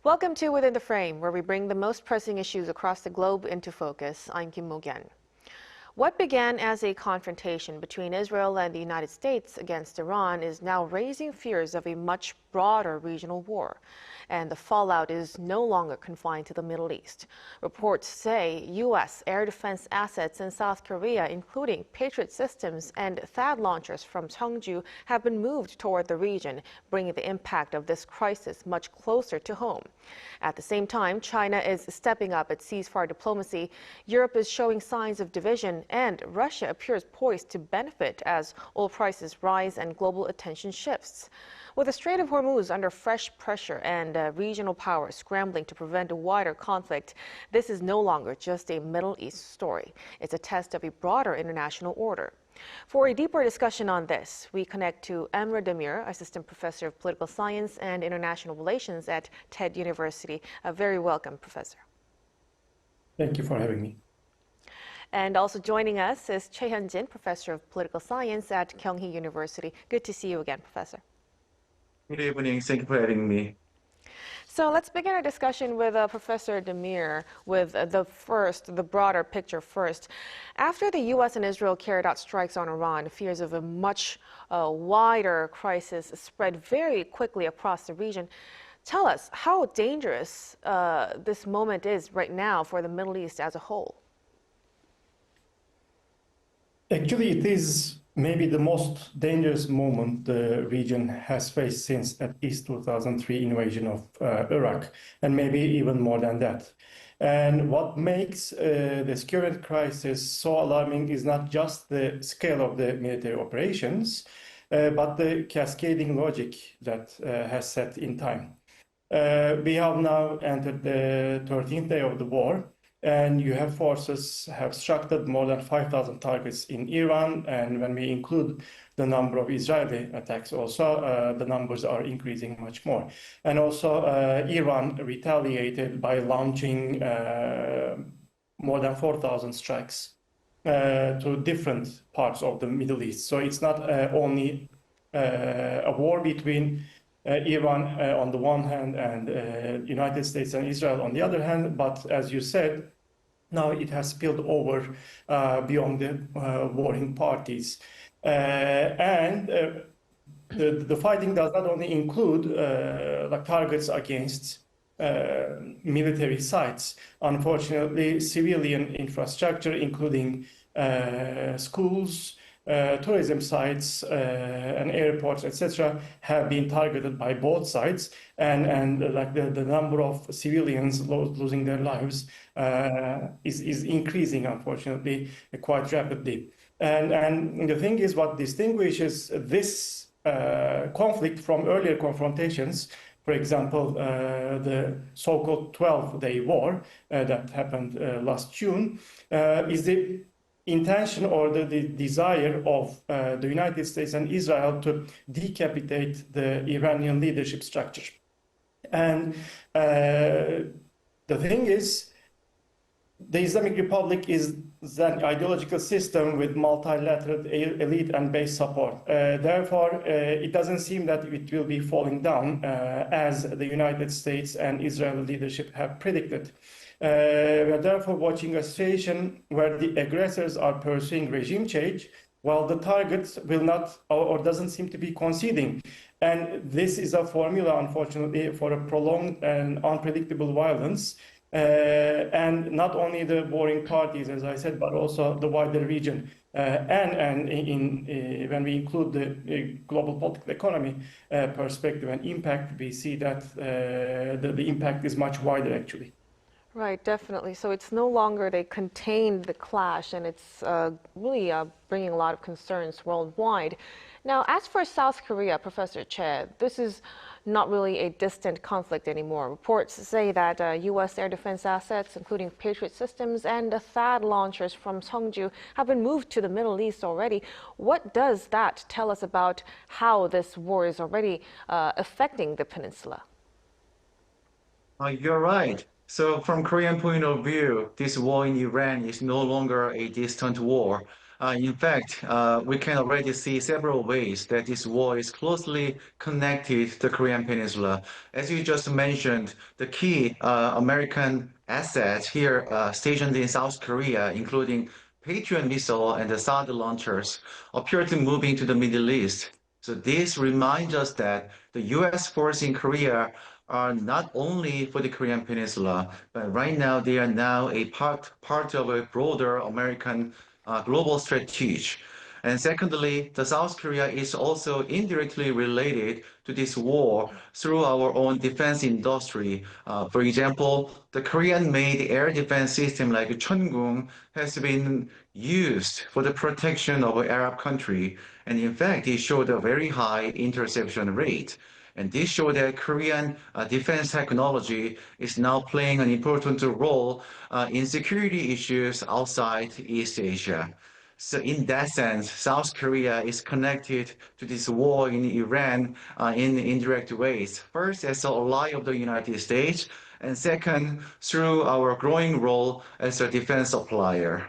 Welcome to Within the Frame, where we bring the most pressing issues across the globe into focus. I'm Kim Mok-yeon. What began as a confrontation between Israel and the United States against Iran is now raising fears of a much broader regional war. And the fallout is no longer confined to the Middle East. Reports say U.S. air defense assets in South Korea, including Patriot systems and THAAD launchers from Seongju, have been moved toward the region, bringing the impact of this crisis much closer to home. At the same time, China is stepping up its ceasefire diplomacy. Europe is showing signs of division, and Russia appears poised to benefit as oil prices rise and global attention shifts. With the Strait of Hormuz under fresh pressure and regional powers scrambling to prevent a wider conflict, this is no longer just a Middle East story. It's a test of a broader international order. For a deeper discussion on this, we connect to Emre Demir, Assistant Professor of Political Science and International Relations at TED University. A very welcome, Professor. Thank you for having me. And also joining us is Choi Hyun-jin, Professor of Political Science at Kyunghee University. Good to see you again, Professor. Good evening. Thank you for having me. So let's begin our discussion with Professor Demir with the broader picture first. After the U.S. and Israel carried out strikes on Iran, fears of a much wider crisis spread very quickly across the region. Tell us how dangerous this moment is right now for the Middle East as a whole. Actually, it is maybe the most dangerous moment the region has faced since at least 2003 invasion of Iraq, and maybe even more than that. And what makes this current crisis so alarming is not just the scale of the military operations, but the cascading logic that has set in time. We have now entered the 13th day of the war, and you have forces have struck more than 5,000 targets in Iran, and when we include the number of Israeli attacks also, the numbers are increasing much more. And also Iran retaliated by launching more than 4,000 strikes to different parts of the Middle East. So it's not only a war between Iran on the one hand and United States and Israel on the other hand, but as you said, now it has spilled over beyond the warring parties. The fighting does not only include like targets against military sites. Unfortunately, civilian infrastructure, including schools, tourism sites and airports, etc., have been targeted by both sides, and like the number of civilians losing their lives is increasing, unfortunately, quite rapidly. And the thing is, what distinguishes this conflict from earlier confrontations, for example, the so-called 12-day war that happened last June, is the intention or the desire of the United States and Israel to decapitate the Iranian leadership structure. And the thing is, the Islamic Republic is an ideological system with multilateral elite and base support. Therefore, it doesn't seem that it will be falling down as the United States and Israeli leadership have predicted. We are therefore watching a situation where the aggressors are pursuing regime change, while the targets will not or doesn't seem to be conceding. And this is a formula, unfortunately, for a prolonged and unpredictable violence. And not only the warring parties, as I said, but also the wider region. And when we include the global political economy perspective and impact, we see that the impact is much wider, actually. Right, definitely. So it's no longer they contained the clash, and it's really bringing a lot of concerns worldwide. Now, as for South Korea, Professor Choi, this is not really a distant conflict anymore. Reports say that U.S. air defense assets, including Patriot systems and the THAAD launchers from Seongju, have been moved to the Middle East already. What does that tell us about how this war is already affecting the peninsula? You're right. So from Korean point of view, this war in Iran is no longer a distant war. In fact, we can already see several ways that this war is closely connected to the Korean Peninsula. As you just mentioned, the key American assets here stationed in South Korea, including Patriot missile and the THAAD launchers, appear to move into the Middle East. So this reminds us that the U.S. forces in Korea are not only for the Korean Peninsula, but right now they are now a part of a broader American global strategy. And secondly, the South Korea is also indirectly related to this war through our own defense industry. For example, the Korean-made air defense system like Cheongung has been used for the protection of an Arab country. And in fact, it showed a very high interception rate. And this shows that Korean defense technology is now playing an important role in security issues outside East Asia. So in that sense, South Korea is connected to this war in Iran in indirect ways. First, as an ally of the United States, and second, through our growing role as a defense supplier.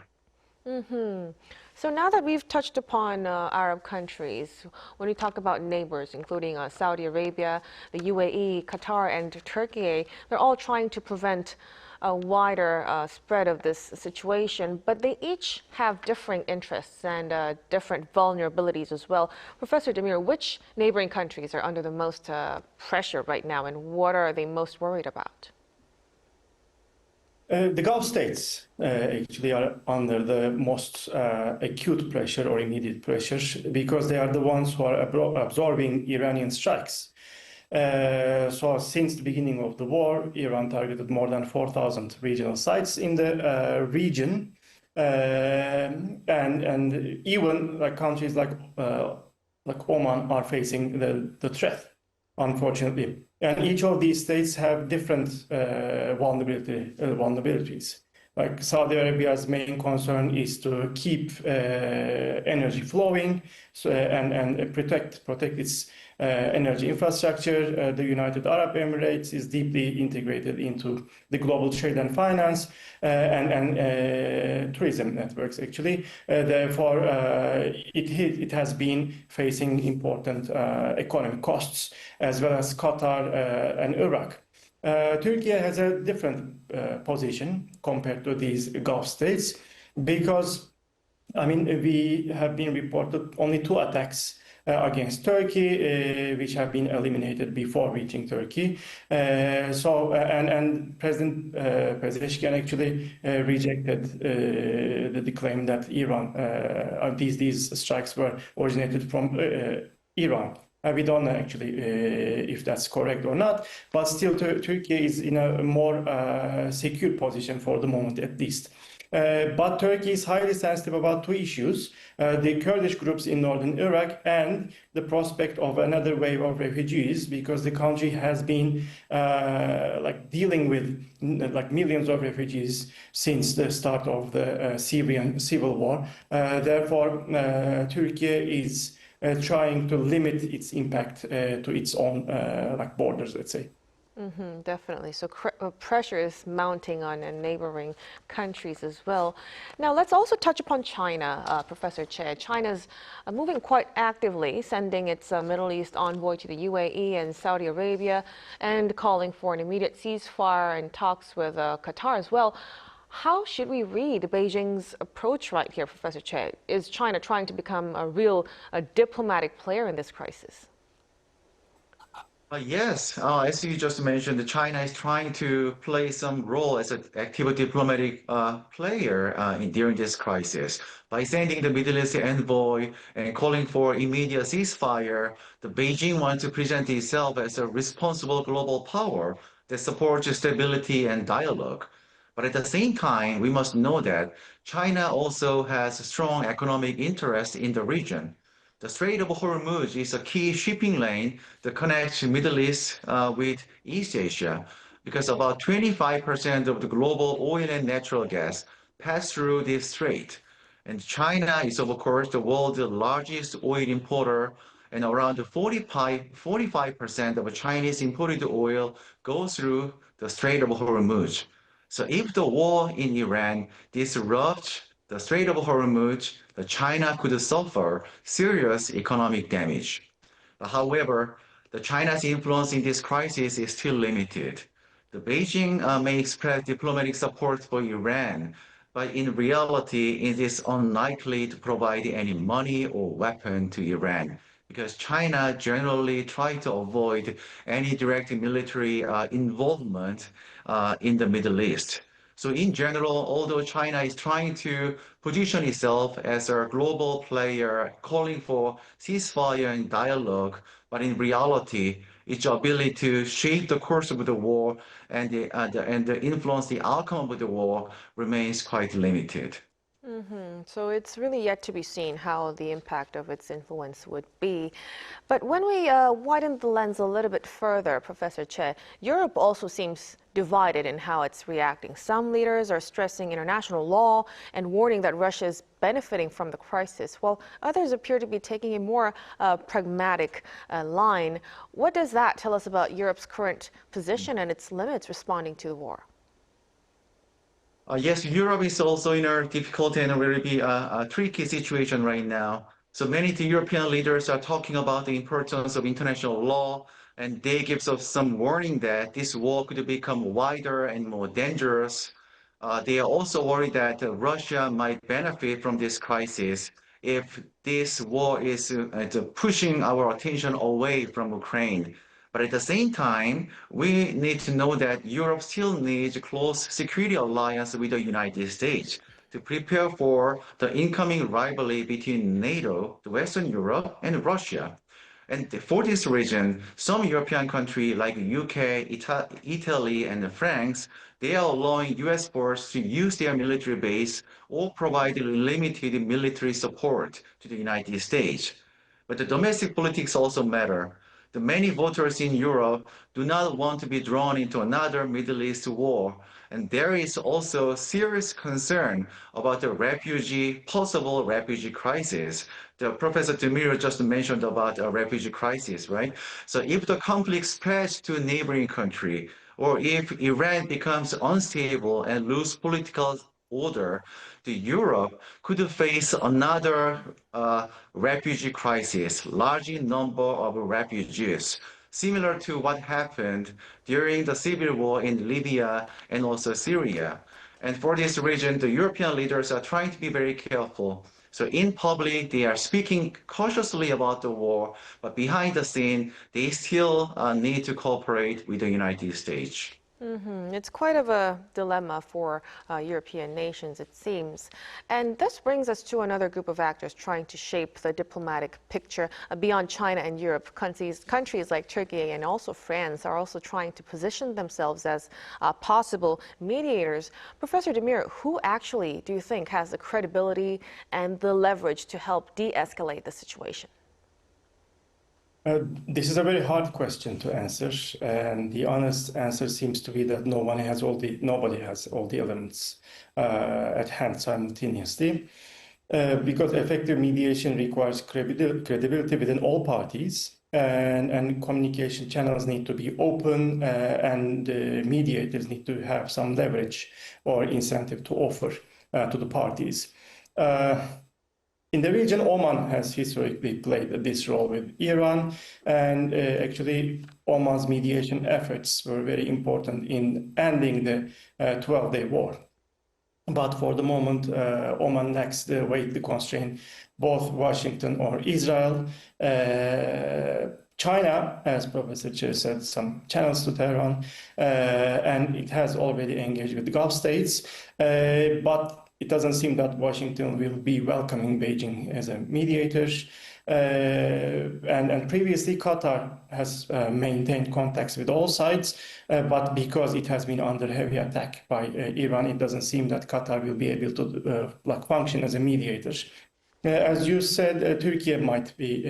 So now that we've touched upon Arab countries, when we talk about neighbors, including Saudi Arabia, the UAE, Qatar, and Turkey, they're all trying to prevent a wider spread of this situation, but they each have differing interests and different vulnerabilities as well. Professor Demir, which neighboring countries are under the most pressure right now, and what are they most worried about? The Gulf states actually are under the most acute pressure or immediate pressures because they are the ones who are absorbing Iranian strikes. So since the beginning of the war, Iran targeted more than 4,000 regional sites in the region, and even like countries like Oman are facing the threat, unfortunately. And each of these states have different vulnerabilities. Like Saudi Arabia's main concern is to keep energy flowing and protect its energy infrastructure. The United Arab Emirates is deeply integrated into the global trade and finance and tourism networks, actually. Therefore, it has been facing important economic costs, as well as Qatar and Iraq. Turkey has a different position compared to these Gulf states because, I mean, we have been reported only 2 attacks against Turkey, which have been eliminated before reaching Turkey. And President Pezeshkian actually rejected the claim that these strikes were originated from Iran. We don't know actually if that's correct or not, but still Turkey is in a more secure position for the moment, at least. But Turkey is highly sensitive about 2 issues, the Kurdish groups in northern Iraq and the prospect of another wave of refugees, because the country has been dealing with millions of refugees since the start of the Syrian civil war. Therefore, Turkey is trying to limit its impact to its own borders, let's say. Definitely. So pressure is mounting on neighboring countries as well. Now, let's also touch upon China, Professor Che. China's moving quite actively, sending its Middle East envoy to the UAE and Saudi Arabia and calling for an immediate ceasefire and talks with Qatar as well. How should we read Beijing's approach right here, Professor Che? Is China trying to become a real diplomatic player in this crisis? Yes, as you just mentioned, China is trying to play some role as an active diplomatic player during this crisis. By sending the Middle East envoy and calling for immediate ceasefire, the Beijing wants to present itself as a responsible global power that supports stability and dialogue. But at the same time, we must know that China also has a strong economic interest in the region. The Strait of Hormuz is a key shipping lane that connects Middle East with East Asia, because about 25% of the global oil and natural gas pass through this strait. And China is, of course, the world's largest oil importer, and around 45% of Chinese imported oil goes through the Strait of Hormuz. So if the war in Iran disrupts the Strait of Hormuz, China could suffer serious economic damage. However, China's influence in this crisis is still limited. The Beijing may express diplomatic support for Iran, but in reality, it is unlikely to provide any money or weapon to Iran because China generally tries to avoid any direct military involvement in the Middle East. So in general, although China is trying to position itself as a global player calling for ceasefire and dialogue, but in reality, its ability to shape the course of the war and influence the outcome of the war remains quite limited. So it's really yet to be seen how the impact of its influence would be. But when we widen the lens a little bit further, Professor Che, Europe also seems divided in how it's reacting. Some leaders are stressing international law and warning that Russia is benefiting from the crisis, while others appear to be taking a more pragmatic line. What does that tell us about Europe's current position and its limits responding to the war? Yes, Europe is also in a difficult and really tricky situation right now. So many European leaders are talking about the importance of international law, and they give us some warning that this war could become wider and more dangerous. They are also worried that Russia might benefit from this crisis if this war is pushing our attention away from Ukraine. But at the same time, we need to know that Europe still needs a close security alliance with the United States to prepare for the incoming rivalry between NATO, the Western Europe, and Russia. And for this reason, some European countries like UK, Italy, and France, they are allowing US forces to use their military base or provide limited military support to the United States. But the domestic politics also matter. The many voters in Europe do not want to be drawn into another Middle East war. And there is also serious concern about the possible refugee crisis. The Professor Demir just mentioned about a refugee crisis, right? So if the conflict spreads to a neighboring country, or if Iran becomes unstable and lose political order, Europe could face another refugee crisis, large number of refugees, similar to what happened during the civil war in Libya and also Syria. And for this region, the European leaders are trying to be very careful. So in public, they are speaking cautiously about the war, but behind the scene, they still need to cooperate with the United States. It's quite of a dilemma for European nations, it seems. And this brings us to another group of actors trying to shape the diplomatic picture beyond China and Europe. Countries like Turkey and also France are also trying to position themselves as possible mediators. Professor Demir, who actually do you think has the credibility and the leverage to help de-escalate the situation? This is a very hard question to answer, and the honest answer seems to be that nobody has all the elements at hand simultaneously, because effective mediation requires credibility within all parties, and communication channels need to be open, and mediators need to have some leverage or incentive to offer to the parties. In the region, Oman has historically played this role with Iran, and actually Oman's mediation efforts were very important in ending the 12-day war. But for the moment, Oman lacks the weight to constrain both Washington or Israel. China, as Professor Che said, some channels to Tehran, and it has already engaged with the Gulf states, but it doesn't seem that Washington will be welcoming Beijing as a mediator. And previously, Qatar has maintained contacts with all sides, but because it has been under heavy attack by Iran, it doesn't seem that Qatar will be able to function as a mediator. As you said, Turkey might be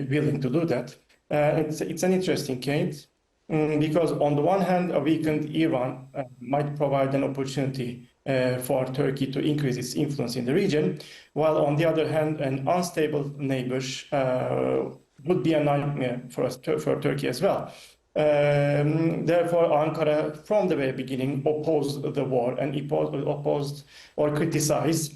willing to do that. It's an interesting case because on the one hand, a weakened Iran might provide an opportunity for Turkey to increase its influence in the region, while on the other hand, an unstable neighbor would be a nightmare for Turkey as well. Therefore, Ankara, from the very beginning, opposed the war and opposed or criticized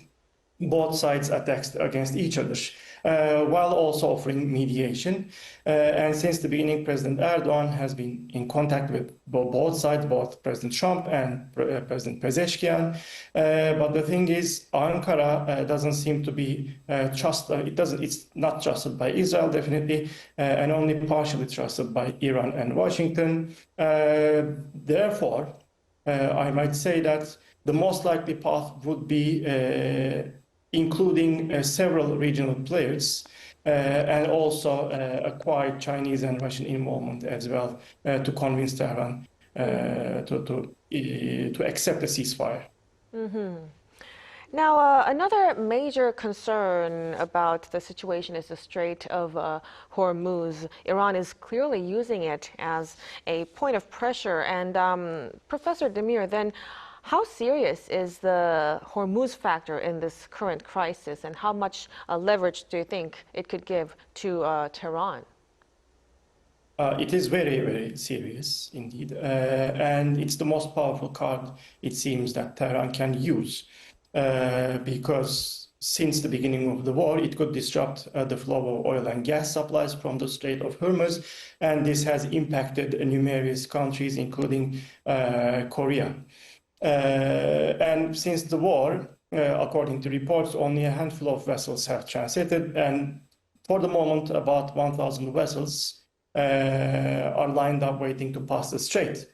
both sides attacked against each other, while also offering mediation. And since the beginning, President Erdogan has been in contact with both sides, both President Trump and President Pezeshkian. But the thing is, Ankara doesn't seem to be trusted. It's not trusted by Israel, definitely, and only partially trusted by Iran and Washington. Therefore, I might say that the most likely path would be including several regional players and also acquire Chinese and Russian involvement as well to convince Tehran to accept a ceasefire. Mm-hmm. Now, another major concern about the situation is the Strait of Hormuz. Iran is clearly using it as a point of pressure. And Professor Demir, then, how serious is the Hormuz factor in this current crisis, and how much leverage do you think it could give to Tehran? It is very, very serious indeed. And it's the most powerful card, it seems, that Tehran can use because since the beginning of the war, it could disrupt the flow of oil and gas supplies from the Strait of Hormuz. And this has impacted numerous countries, including Korea. And since the war, according to reports, only a handful of vessels have transited. And for the moment, about 1,000 vessels are lined up waiting to pass the strait.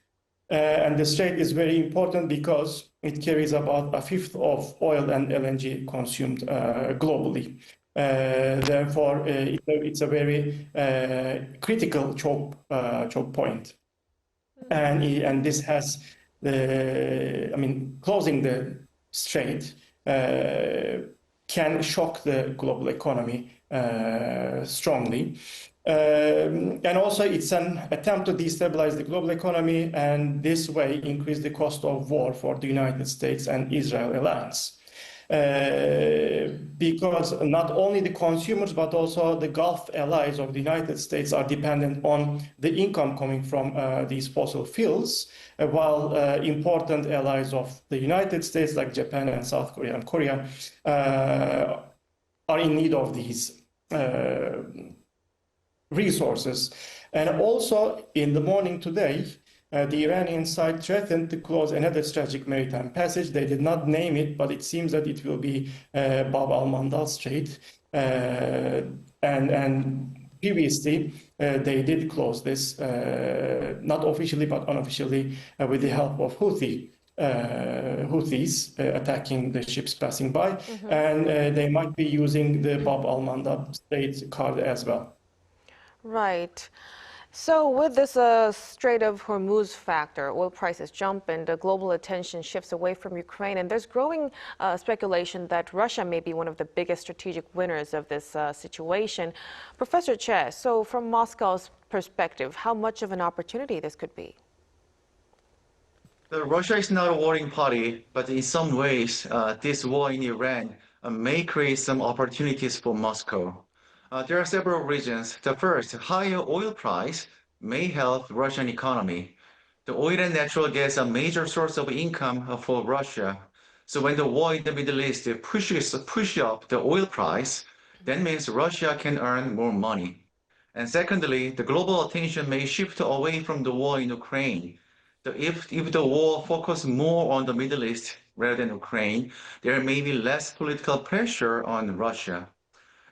And the strait is very important because it carries about a fifth of oil and LNG consumed globally. Therefore, it's a very critical choke point. And this has closing the strait can shock the global economy strongly. And also it's an attempt to destabilize the global economy and this way increase the cost of war for the United States and Israel alliance. Because not only the consumers, but also the Gulf allies of the United States are dependent on the income coming from these fossil fuels, while important allies of the United States, like Japan and South Korea and Korea, are in need of these resources. And also, in the morning today, the Iranian side threatened to close another strategic maritime passage. They did not name it, but it seems that it will be Bab al-Mandab Strait. And previously, they did close this, not officially, but unofficially, with the help of Houthis attacking the ships passing by. Mm-hmm. And they might be using the Bab al-Mandab Strait card as well. Right. So with this Strait of Hormuz factor, oil prices jump and global attention shifts away from Ukraine. And there's growing speculation that Russia may be one of the biggest strategic winners of this situation. Professor Che, so from Moscow's perspective, how much of an opportunity this could be? Russia is not a warring party, but in some ways, this war in Iran may create some opportunities for Moscow. There are several reasons. The first, higher oil price may help Russian economy. The oil and natural gas are a major source of income for Russia. So when the war in the Middle East push up the oil price, that means Russia can earn more money. And secondly, the global attention may shift away from the war in Ukraine. If the war focuses more on the Middle East rather than Ukraine, there may be less political pressure on Russia.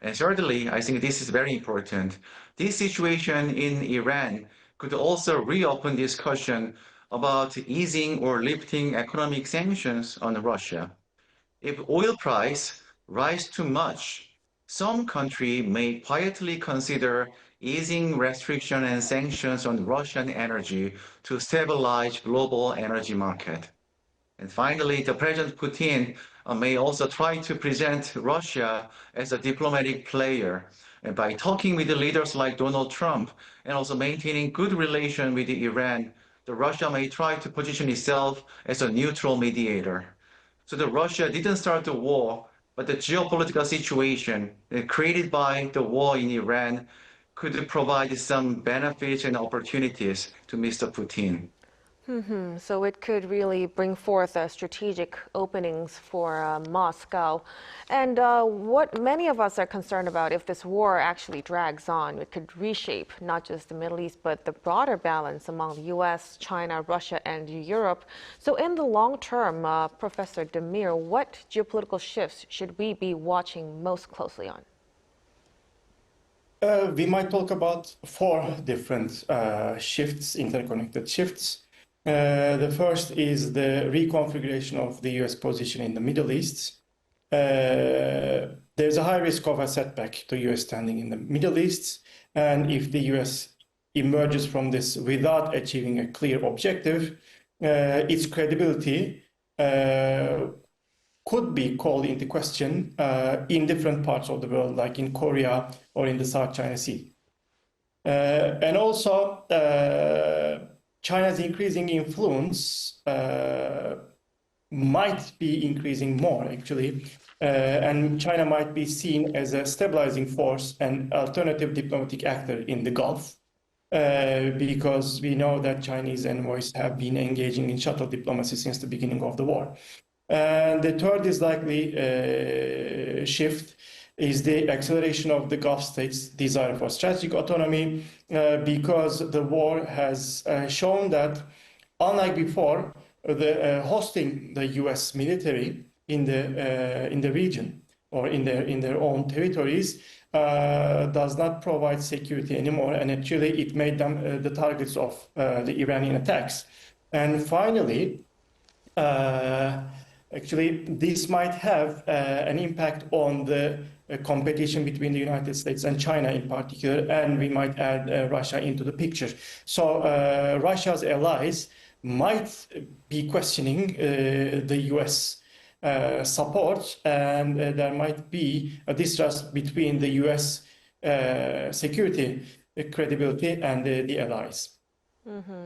And thirdly, I think this is very important. This situation in Iran could also reopen discussion about easing or lifting economic sanctions on Russia. If oil price rise too much, some country may quietly consider easing restriction and sanctions on Russian energy to stabilize global energy market. And finally, the President Putin may also try to present Russia as a diplomatic player. And by talking with the leaders like Donald Trump and also maintaining good relations with Iran, the Russia may try to position itself as a neutral mediator. So the Russia didn't start the war, but the geopolitical situation created by the war in Iran could provide some benefits and opportunities to Mr. Putin. So it could really bring forth strategic openings for Moscow. And what many of us are concerned about, if this war actually drags on, it could reshape not just the Middle East, but the broader balance among the US, China, Russia, and Europe. So in the long term, Professor Demir, what geopolitical shifts should we be watching most closely on? We might talk about four different shifts, interconnected shifts. The first is the reconfiguration of the US position in the Middle East. There's a high risk of a setback to US standing in the Middle East. And if the US emerges from this without achieving a clear objective, its credibility could be called into question in different parts of the world, like in Korea or in the South China Sea. And also, China's increasing influence might be increasing more, actually, and China might be seen as a stabilizing force and alternative diplomatic actor in the Gulf, because we know that Chinese envoys have been engaging in shuttle diplomacy since the beginning of the war. And the third is likely shift is the acceleration of the Gulf states' desire for strategic autonomy, because the war has shown that, unlike before, hosting the U.S. military in the region or in their own territories does not provide security anymore, and actually it made them the targets of the Iranian attacks. And finally, actually, this might have an impact on the competition between the United States and China in particular, and we might add Russia into the picture. So Russia's allies might be questioning the U.S. support, and there might be a distrust between the U.S. Security credibility and the allies.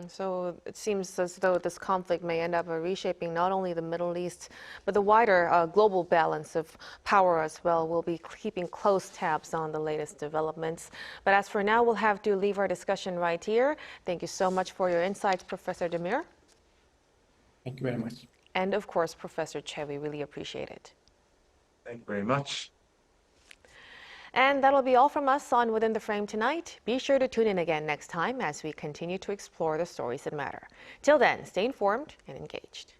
So it seems as though this conflict may end up reshaping not only the Middle East, but the wider global balance of power as well. We'll be keeping close tabs on the latest developments. But as for now, we'll have to leave our discussion right here. Thank you so much for your insights, Professor Demir. Thank you very much. And of course, Professor Choi, we really appreciate it. Thank you very much. And that'll be all from us on Within the Frame tonight. Be sure to tune in again next time as we continue to explore the stories that matter. Till then, stay informed and engaged.